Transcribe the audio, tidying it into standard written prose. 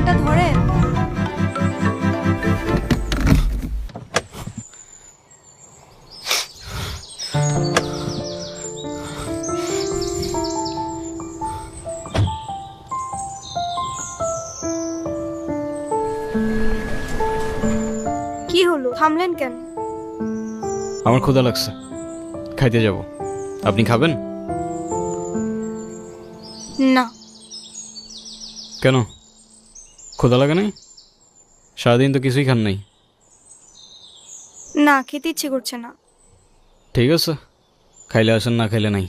কলটা ধরে। কি হলো, থামলেন কেন? আমার ক্ষুধা লাগছে, খাইতে যাব। আপনি খাবেন? না। কেন, ক্ষুধা লাগে নাই? সারাদিন তো কিছুই খান নাই। না, খেতে ইচ্ছে করছে না। ঠিক আছে, খাইলে আসেন, না খাইলে নাই।